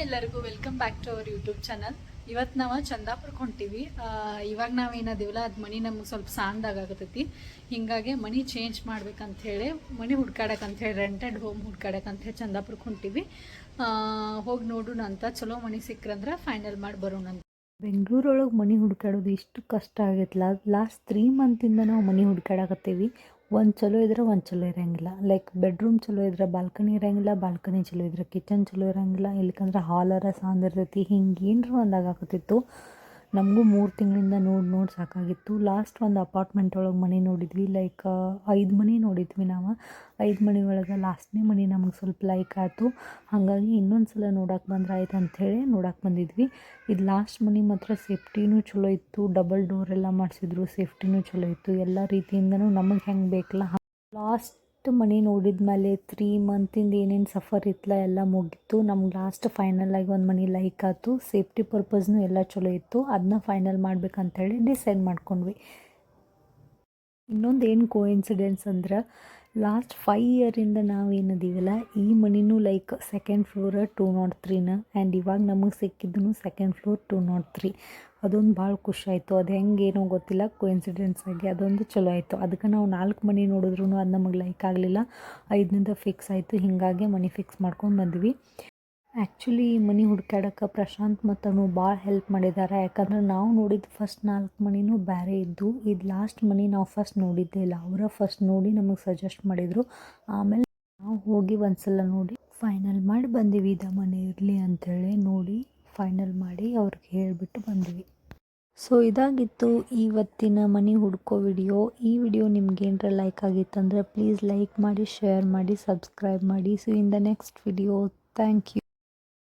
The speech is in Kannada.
ಎಲ್ಲರಿಗೂ welcome back to our YouTube channel. ಇವತ್ತು ನಾವು ಚಂದಾಪುರಕ್ಕೆ ಹೊಂಟೀವಿ. ಇವಾಗ ನಾವೇನದಿವಲ್ಲ ಅದು ಮನಿ ನಮ್ಗೆ ಸ್ವಲ್ಪ ಸಾಂದಾಗತೈತಿ. ಹಿಂಗಾಗಿ ಮನಿ ಚೇಂಜ್ ಮಾಡ್ಬೇಕಂಥೇಳಿ ಮನಿ ಹುಡ್ಕಾಡಕ್ಕಂಥೇಳಿ ರೆಂಟೆಡ್ ಹೋಮ್ ಹುಡ್ಕಾಡಕ್ಕಂಥೇಳಿ ಚಂದಾಪುರಕ್ಕೆ ಹೊಂಟೀವಿ. ಹೋಗಿ ನೋಡೋಣ ಅಂತ. ಚಲೋ ಮನಿ ಸಿಕ್ಕರಂದ್ರೆ ಫೈನಲ್ ಮಾಡಿ ಬರೋಣ ಅಂತ. ಬೆಂಗಳೂರೊಳಗೆ ಮನೆ ಹುಡ್ಕಾಡೋದು ಇಷ್ಟು ಕಷ್ಟ ಆಗೈತಲ್ಲ. ಲಾಸ್ಟ್ 3 ಮಂತಿಂದ ನಾವು ಮನೆ ಹುಡ್ಕಾಡಕತ್ತೀವಿ. ಒಂದು ಚಲೋ ಇದ್ರೆ ಒಂದು ಚಲೋ ಇರೋಂಗಿಲ್ಲ. ಲೈಕ್ ಬೆಡ್ರೂಮ್ ಚಲೋ ಇದ್ರೆ ಬಾಲ್ಕನಿ ಇರೋಂಗಿಲ್ಲ, ಬಾಲ್ಕನಿ ಚಲೋ ಇದ್ರೆ ಕಿಚನ್ ಚಲೋ ಇರೋಂಗಿಲ್ಲ, ಇಲ್ಲಕಂದ್ರೆ ಹಾಲರ ಸಾಂದಿರ್ತೈತಿ. ಹಿಂಗೆ ಏನರೂ ಒಂದು ಆಗಾಕತ್ತಿತ್ತು. ನಮಗೂ 3 ತಿಂಗಳಿಂದ ನೋಡಿ ಸಾಕಾಗಿತ್ತು. ಲಾಸ್ಟ್ ಒಂದು ಅಪಾರ್ಟ್ಮೆಂಟ್ ಒಳಗೆ ಮನೆ ನೋಡಿದ್ವಿ. ಲೈಕ್ 5 ಮನೆ ನೋಡಿದ್ವಿ ನಾವು. 5 ಮನೆ ಒಳಗೆ ಲಾಸ್ಟ್ನೇ ಮನೆ ನಮಗೆ ಸ್ವಲ್ಪ ಲೈಕ್ ಆಯಿತು. ಹಾಗಾಗಿ ಇನ್ನೊಂದು ಸಲ ನೋಡಕ್ಕೆ ಬಂದ್ರೆ ಆಯ್ತು ಅಂಥೇಳಿ ನೋಡಕ್ಕೆ ಬಂದಿದ್ವಿ. ಇದು ಲಾಸ್ಟ್ ಮನೆ ಮಾತ್ರ ಸೇಫ್ಟಿನೂ ಚಲೋ ಇತ್ತು. ಡಬಲ್ ಡೋರ್ ಎಲ್ಲ ಮಾಡಿಸಿದ್ರು, ಸೇಫ್ಟಿನೂ ಚಲೋ ಇತ್ತು. ಎಲ್ಲ ರೀತಿಯಿಂದನೂ ನಮಗೆ ಹೆಂಗೆ ಬೇಕಲ್ಲ ಲಾಸ್ಟ್ ಮನೆ ನೋಡಿದ ಮೇಲೆ 3 ಮಂತಿಂದ ಏನೇನು ಸಫರ್ ಇತ್ತಲ್ಲ ಎಲ್ಲ ಮುಗೀತು. ನಮ್ಗೆ ಲಾಸ್ಟ್ ಫೈನಲ್ ಆಗಿ ಒಂದು ಮನೆ ಲೈಕ್ ಆಯ್ತು. ಸೇಫ್ಟಿ ಪರ್ಪಸ್ನೂ ಎಲ್ಲ ಚಲೋ ಇತ್ತು. ಅದನ್ನ ಫೈನಲ್ ಮಾಡ್ಬೇಕಂತೇಳಿ ಡಿಸೈಡ್ ಮಾಡ್ಕೊಂಡ್ವಿ. ಇನ್ನೊಂದು ಏನು ಕೋಇನ್ಸಿಡೆನ್ಸ್ ಅಂದ್ರೆ ಲಾಸ್ಟ್ 5 ಇಯರಿಂದ ನಾವೇನದೀವಲ್ಲ ಈ ಮನಿನೂ ಲೈಕ್ ಸೆಕೆಂಡ್ ಫ್ಲೋರ್ 203ನ ಆ್ಯಂಡ್ ಇವಾಗ ನಮಗೆ ಸಿಕ್ಕಿದ್ದು ಸೆಕೆಂಡ್ ಫ್ಲೋರ್ 203. ಅದೊಂದು ಭಾಳ ಖುಷಿ ಆಯಿತು. ಅದು ಹೆಂಗೇನೋ ಗೊತ್ತಿಲ್ಲ, ಕೋಇನ್ಸಿಡೆನ್ಸ್ ಆಗಿ ಅದೊಂದು ಚಲೋ ಆಯಿತು. ಅದಕ್ಕೆ ನಾವು 4 ಮನೆ ನೋಡಿದ್ರು ಅದು ನಮಗೆ ಲೈಕ್ ಆಗಲಿಲ್ಲ. 5ನಿಂದ ಫಿಕ್ಸ್ ಆಯಿತು. ಹೀಗಾಗಿ ಮನೆ ಫಿಕ್ಸ್ ಮಾಡ್ಕೊಂಡು ಬಂದ್ವಿ. ಆ್ಯಕ್ಚುಲಿ ಈ ಮನೆ ಹುಡ್ಕಾಡಕ್ಕೆ ಪ್ರಶಾಂತ್ ಮತ್ತು ಭಾಳ ಹೆಲ್ಪ್ ಮಾಡಿದ್ದಾರೆ. ಯಾಕಂದ್ರೆ ನಾವು ನೋಡಿದ ಫಸ್ಟ್ 4 ಮನೆಯೂ ಬೇರೆ ಇದ್ದು, ಇದು ಲಾಸ್ಟ್ ಮನೆ ನಾವು ಫಸ್ಟ್ ನೋಡಿದ್ದೇ ಇಲ್ಲ. ಅವರ ಫಸ್ಟ್ ನೋಡಿ ನಮಗೆ ಸಜೆಸ್ಟ್ ಮಾಡಿದರು. ಆಮೇಲೆ ನಾವು ಹೋಗಿ ಒಂದು ಸಲ ನೋಡಿ ಫೈನಲ್ ಮಾಡಿ ಬಂದೀವಿ. ಇದು ಮನೆ ಇರಲಿ ಅಂಥೇಳಿ ನೋಡಿ ಫೈನಲ್ ಮಾಡಿ ಅವ್ರಿಗೆ ಹೇಳಿಬಿಟ್ಟು ಬಂದ್ವಿ. ಸೊ ಇದಾಗಿತ್ತು ಇವತ್ತಿನ ಮನೆ ಹುಡ್ಕೋ ವಿಡಿಯೋ. ಈ ವಿಡಿಯೋ ನಿಮ್ಗೇನರ ಲೈಕ್ ಆಗಿತ್ತಂದ್ರೆ ಪ್ಲೀಸ್ ಲೈಕ್ ಮಾಡಿ, ಶೇರ್ ಮಾಡಿ, ಸಬ್ಸ್ಕ್ರೈಬ್ ಮಾಡಿ. So in the next video. Thank you.